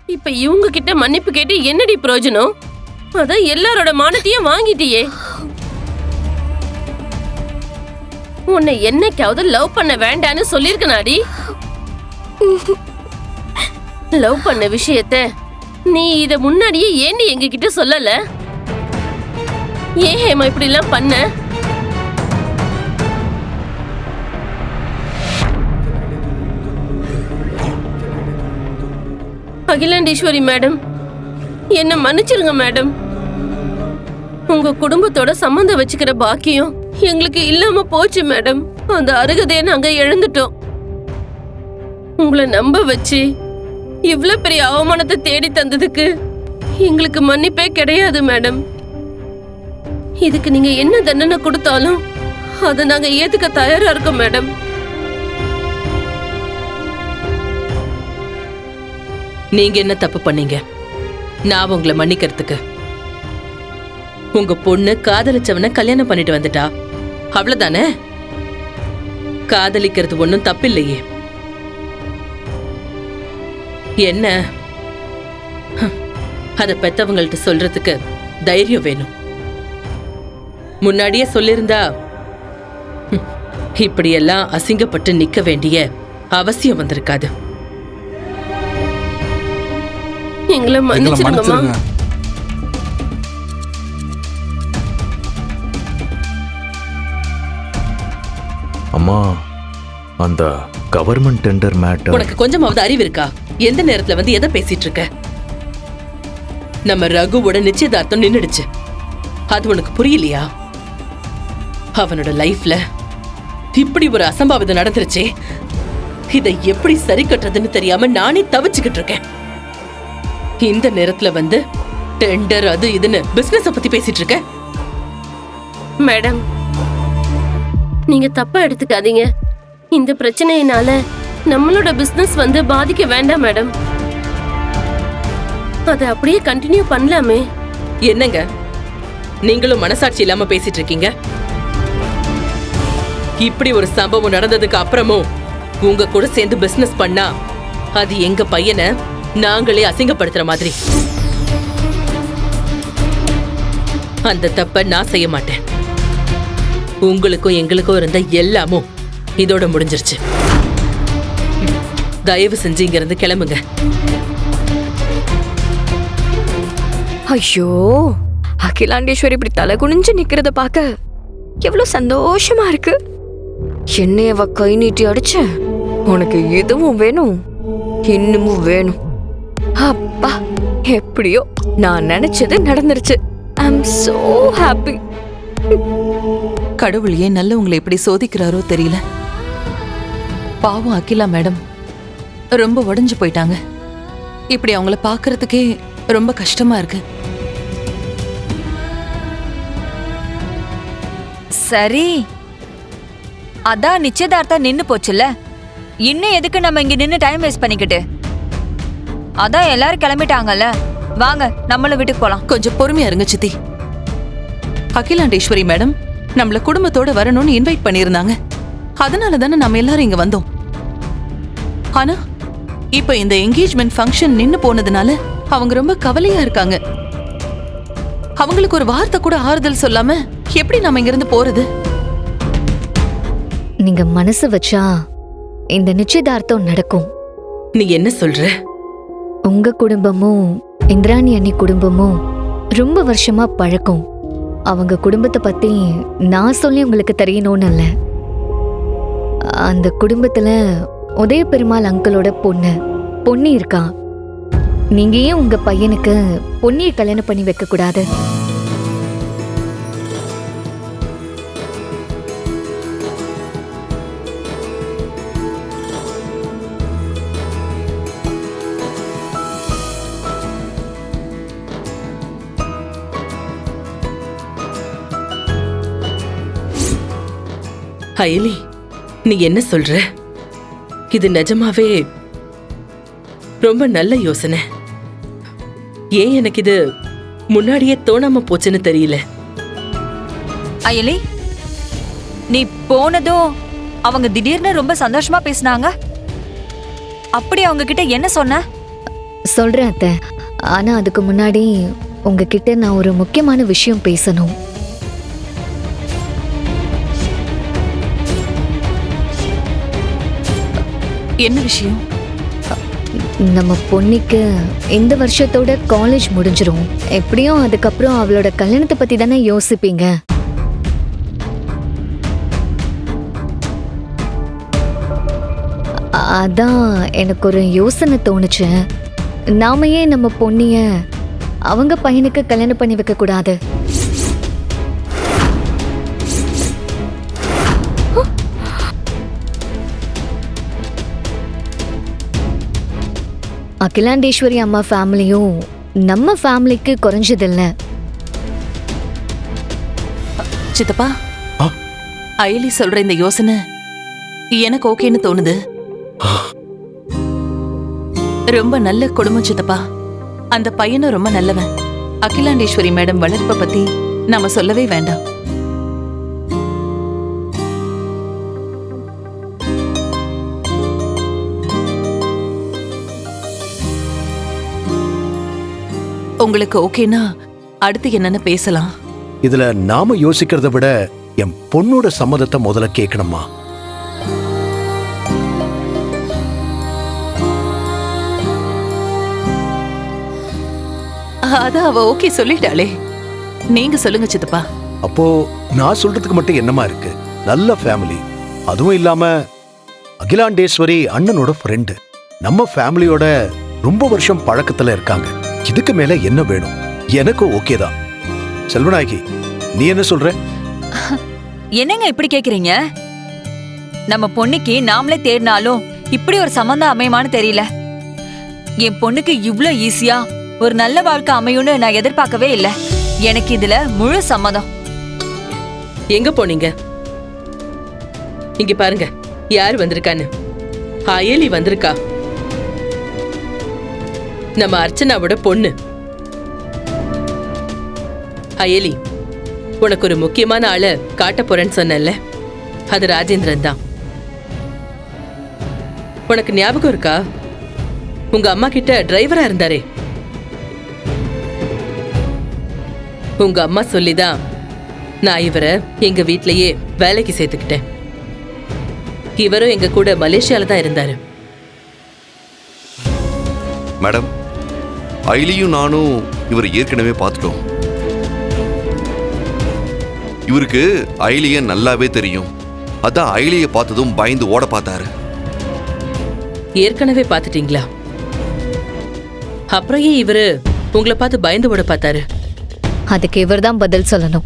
இப்ப இவங்க கிட்ட மன்னிப்பு கேட்டு என்னடி பிரயோஜனம்? அதான் எல்லாரோட மானத்தையும் வாங்கிட்டியே. உன்னை என்னைக்காவது லவ் பண்ண வேண்டான்னு சொல்லிருக்கனாடி? லவ் பண்ண விஷயத்த நீ இத முன்னாடியே ஏண்டி எங்க கிட்ட சொல்லல? ஏன் ஹேமா இப்படி எல்லாம் பண்ண? அகிலாண்டேஸ்வரி மேடம், என்ன மன்னிச்சிருங்க மேடம். உங்க குடும்பத்தோட சம்பந்தம் வச்சுக்கிற பாக்கியம் எங்களுக்கு இல்லாம போச்சு மேடம். அந்த அருகதையை நாங்க இழந்துட்டோம். உங்களை நம்ப வச்சு இவ்வளவு பெரிய அவமானத்தை தேடி தந்ததுக்கு எங்களுக்கு மன்னிப்பே கிடையாது மேடம். இதுக்கு நீங்க என்ன தண்டனை கொடுத்தாலும் அதை நாங்க ஏத்துக்க தயாரா இருக்கோம் மேடம். நீங்க என்ன தப்பு பண்ணீங்க நான் உங்களை மன்னிக்கிறதுக்கு? உங்க பொண்ணு காதலிச்சவனை கல்யாணம் பண்ணிட்டு வந்துட்டா, அவ்வளவுதானே? காதலிக்கிறது ஒண்ணும் தப்பில்லையே. என்ன அத பெத்தவங்கள்ட்ட சொல்றதுக்கு தைரியம் வேணும். முன்னாடியே சொல்லிருந்தா இப்படியெல்லாம் அசிங்கப்பட்டு நிக்க வேண்டிய அவசியம் வந்திருக்காது. எங்களை மன்னிச்சிருங்கம்மா. அம்மா, அந்த கவர்மெண்ட் டெண்டர் மேட்டர். உனக்கு கொஞ்சமாவது அறிவு இருக்கா? எந்த நேரத்துல வந்து எதை பேசிட்டு இருக்க? நம்ம ரகுவோட நிச்சயதார்த்தம் நின்னுடுச்சு. அது உனக்கு புரியலையா? அவனோட லைஃப்ல இப்படி ஒரு அசம்பாவிதம் நடந்துருச்சே. இதை எப்படி சரி கட்டுறதுன்னு தெரியாம நானே தவிச்சுக்கிட்டு இருக்கேன். இந்த நேரத்துல வந்து டெண்டர் அது இதுன்னு பிசினஸ் பத்தி பேசிட்டு இருக்க. மேடம், நீங்க தப்பா எடுத்துக்காதீங்க. இந்த பிரச்சனையினால நம்மளோட பிசினஸ் வந்து பாதிக்க வேண்டாம் மேடம். அதை அப்படியே கண்டினியூ பண்ணலாமே. என்னங்க நீங்களும் மனசாட்சி இல்லாம பேசிட்டு இருக்கீங்க? இப்படி ஒரு சம்பவம் நடந்ததுக்கு அப்புறமும் உங்க கூட சேர்ந்து பிசினஸ் பண்ணா அது எங்க பையனை நாங்களே அசிங்கப்படுத்துற மாதிரி. அந்த தப்ப நான் செய்ய மாட்டேன். உங்களுக்கும் எங்களுக்கும் இருந்த எல்லாமும் இதோட முடிஞ்சிருச்சு. தயவு செஞ்சு இங்க இருந்து கிளம்புங்க. ஐயோ, அகிலாண்டேஸ்வரி இப்படி தலை குனிஞ்சு நிக்கிறத பார்க்க எவ்வளவு சந்தோஷமா இருக்கு. என்னையவ கை நீட்டி அடிச்ச, உனக்கு இதுவும் வேணும் இன்னமும் வேணும். அப்பா, எப்படியோ நான் நினைச்சது நடந்துருச்சு. ஐ அம் சோ ஹாப்பி. கடவுள் ஏன் நல்லவங்களை எப்படி சோதிக்கிறாரோ தெரியல. பாவம் அகிலா மேடம் ரொம்ப உடைஞ்சு போயிட்டாங்க. இப்படி அவங்கள பாக்குறதுக்கே ரொம்ப கஷ்டமா இருக்கு. சரி, அதான் நிச்சயதார்த்தம் நின்னு போச்சுல்ல. இன்னும் எதுக்கு நம்ம இங்க நின்னு டைம் வேஸ்ட் பண்ணிக்கிட்டு? அதான் எல்லாரும் கிளம்பிட்டாங்கல்ல, வாங்க நம்மளும் வீட்டுக்கு போலாம். கொஞ்சம் பொறுமையா இருங்க சித்தி. அகிலாண்டேஸ்வரி மேடம் நம்மள குடும்பத்தோட வரணும்னு இன்வைட் பண்ணியிருந்தாங்க. அதனால தானே நம்ம எல்லாரும் இங்க வந்தோம். ஆனா இப்ப இந்த என்கேஜ்மெண்ட் ஃபங்க்ஷன் நின்னு போனதுனால அவங்க ரொம்ப கவலையா இருக்காங்க. அவங்களுக்கு ஒரு வார்த்தை கூட ஆறுதல் சொல்லாம எப்படி நம்ம இங்க இருந்து போறது? நீங்க மனசு வச்சா இந்த நிச்சயதார்த்தம் நடக்கும். நீ என்ன சொல்ற? உங்க குடும்பமும் இந்திராணி அண்ணி குடும்பமும் ரொம்ப வருஷமா பழக்கம். அவங்க குடும்பத்தை பத்தி நான் சொல்லி உங்களுக்கு தெரியணும்னு இல்ல. அந்த குடும்பத்துல உதய பெருமாள் அங்கிளோட பொன்னி இருக்கா. நீங்க ஏன் உங்க பையனுக்கு பொன்னியை கல்யாணம் பண்ணி வைக்க கூடாது? அயலி, நீ என்ன சொல்ற? இது நிஜமாவே ரொம்ப நல்ல யோசனை. ஏன் எனக்கு இது முன்னாடியே தோணாம போச்சுன்னு தெரியல. அயலி, நீ போனதும் அவங்க திடீர்னு ரொம்ப சந்தோஷமா பேசினாங்க. அப்படி அவங்க கிட்ட என்ன சொன்ன? சொல்றேன் அத்தை. ஆனா அதுக்கு முன்னாடி உங்ககிட்ட நான் ஒரு முக்கியமான விஷயம் பேசணும். என்ன விஷயம்? நம்ம பொண்ணுக்கு இந்த வருஷத்தோட காலேஜ் முடிஞ்சிரும். எப்படியும் அதுக்கப்புறம் அவளோட கல்யாணத்தை பத்தி தானே யோசிப்பீங்க. அதான் எனக்கு ஒரு யோசனை தோணுச்சு. நாம ஏன் நம்ம பொண்ணிய அவங்க பையனுக்கு கல்யாணம் பண்ணி வைக்க கூடாது? அகிலாண்டேஸ்வரி அம்மா ஃபேமிலியும் நம்ம ஃபேமிலிக்கு குறைஞ்சதில்லை. சித்தப்பா, ஆ? அயலி சொல்ற இந்த யோசனை எனக்கு ஓகேன்னு தோணுது. ரொம்ப நல்ல குடும்பம் சித்தப்பா. அந்த பையனும் ரொம்ப நல்லவன். அகிலாண்டேஸ்வரி மேடம் வளர்ப்பை பத்தி நாம சொல்லவே வேண்டாம். உங்களுக்கு ஓகேனா அடுத்து என்னன்னு பேசலாம். இதுல நாம யோசிக்கிறத விட என் பொண்ணோட சம்மதத்தை முதல்ல கேட்கணுமா? அதான் அவ ஓகே சொல்லிட்டாளே. நீங்க சொல்லுங்க சித்தப்பா. அப்போ நான் சொல்றதுக்கு மட்டும் என்னமா இருக்கு? நல்ல ஃபேமிலி, அதுவும் இல்லாம அகிலாண்டேஸ்வரி அண்ணனோட ஃப்ரெண்டு, நம்ம ஃபேமிலியோட ரொம்ப வருஷம் பழக்கத்துல இருக்காங்க. இதுக்கு மேல என்ன வேணும்? எனக்கு ஓகே தான். செல்வநாயகி, நீ என்ன சொல்ற? என்னங்க இப்படி கேக்குறீங்க? நம்ம பொண்ணுக்கு நாமளே தேடினாலும் இப்படி ஒரு சம்பந்தம் அமையுமான்னு தெரியல. என் பொண்ணுக்கு இவ்ளோ ஈஸியா ஒரு நல்ல வாழ்க்கை அமையும்னு நான் எதிர்பார்க்கவே இல்ல. எனக்கு இதுல முழு சம்மதம். எங்க போனீங்க? இங்க பாருங்க, யார் வந்திருக்கான்னு. அயலி வந்திருக்கா, நம்ம அர்ச்சனாவோட பொண்ணு. அயலி, உனக்கு ஒரு முக்கியமான ஆளை காட்ட போறேன்னு சொன்னேன்ல, அது ராஜேந்திரன் தான். உனக்கு ஞாபகம் இருக்கா? உங்க அம்மா கிட்ட டிரைவரா இருந்தாரே, உங்க அம்மா சொல்லிதான் நான் இவரை எங்க வீட்லயே வேலைக்கு சேர்த்துக்கிட்டேன். இவரும் எங்க கூட மலேசியால தான் இருந்தாரு. மேடம், அயலியும் நானும் இவர் ஏற்கனவே பார்த்துட்டோம். இவருக்கு அயலிய நல்லாவே தெரியும். அதான் அயலிய பார்த்ததும் பயந்து ஓட பார்த்தாரு. ஏற்கனவே பார்த்துட்டீங்களா? அப்புறம் ஏன் இவரு உங்களை பார்த்து பயந்து ஓட பார்த்தாரு? அதுக்கு இவர் தான் பதில் சொல்லணும்.